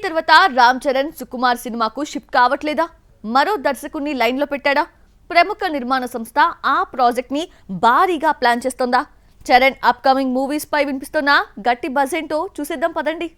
తర్వాత రామ్ చరణ్ సుకుమార్ సినిమాకు షిఫ్ట్ కావట్లేదా? మరో దర్శకుడిని లైన్లో పెట్టాడా? ప్రముఖ నిర్మాణ సంస్థ ఆ ప్రాజెక్ట్ ని భారీగా ప్లాన్ చేస్తోందా? చరణ్ అప్కమింగ్ మూవీస్ పై వినిపిస్తున్న గట్టి బజ్ ఏంటో చూసేద్దాం పదండి.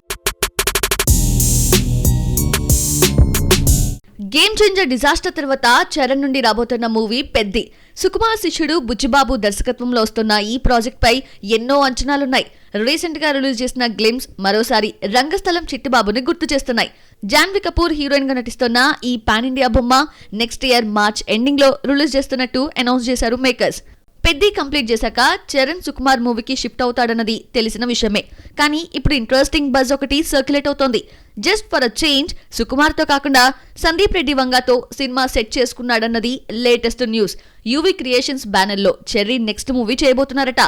గేమ్ చేంజర్ డిజాస్టర్ తర్వాత చరణ్ నుండి రాబోతున్న మూవీ పెద్ది. సుకుమార్ శిష్యుడు బుచ్చిబాబు దర్శకత్వంలో వస్తున్న ఈ ప్రాజెక్ట్ పై ఎన్నో అంచనాలున్నాయి. రీసెంట్ గా రిలీజ్ చేసిన గ్లిమ్స్ మరోసారి రంగస్థలం చిట్టిబాబుని గుర్తు చేస్తున్నాయి. జాన్వీ కపూర్ హీరోయిన్ గా నటిస్తున్న ఈ పాన్ ఇండియా బొమ్మ నెక్స్ట్ ఇయర్ మార్చ్ ఎండింగ్ లో రిలీజ్ చేస్తున్నట్టు అనౌన్స్ చేశారు మేకర్స్. పెద్ది కంప్లీట్ చేశాక చరణ్ సుకుమార్ మూవీకి షిఫ్ట్ అవుతాడన్నది తెలిసిన విషయమే. కానీ ఇప్పుడు ఇంట్రెస్టింగ్ బజ్ ఒకటి సర్క్యులేట్ అవుతోంది. Just for a change Sukumar తో కాకుండా సందీప్ రెడ్డి వంగాతో సినిమా సెట్ చేసుకున్నాడన్నది latest news. UV Creations banner లో చెర్రీ నెక్స్ట్ మూవీ చేయబోతున్నారట.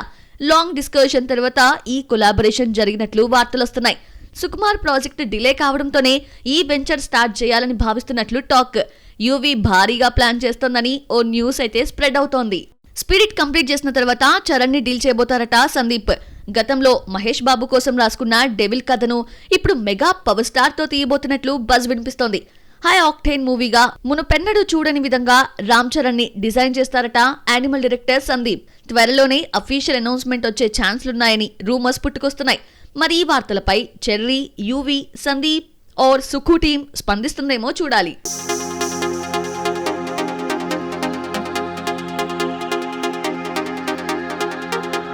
లాంగ్ డిస్కషన్ తర్వాత ఈ కొలాబరేషన్ జరిగినట్లు వార్తలొస్తున్నాయి. సుకుమార్ ప్రాజెక్ట్ డిలే కావడంతోనే ఈ వెంచర్ స్టార్ట్ చేయాలని భావిస్తున్నట్లు టాక్. యూవీ భారీగా ప్లాన్ చేస్తోందని ఓ న్యూస్ అయితే స్ప్రెడ్ అవుతోంది. స్పిరిట్ కంప్లీట్ చేసిన తర్వాత చరణ్ ని డీల్ చేయబోతారట సందీప్. గతంలో మహేష్ బాబు కోసం రాసుకున్న డెవిల్ కథను ఇప్పుడు మెగా పవర్ స్టార్ తో తీయబోతున్నట్లు బజ్ వినిపిస్తోంది. హై ఆక్టేన్ మూవీగా మునుపెన్నడూ చూడని విధంగా రామ్ చరణ్ ని డిజైన్ చేస్తారట యానిమల్ డైరెక్టర్ సందీప్. త్వరలోనే అఫీషియల్ అనౌన్స్మెంట్ వచ్చే ఛాన్స్లున్నాయని రూమర్స్ పుట్టుకొస్తున్నాయి. మరి ఈ వార్తలపై చెర్రీ, యూవీ, సందీప్ ఆర్ సుకు టీం స్పందిస్తుందేమో చూడాలి.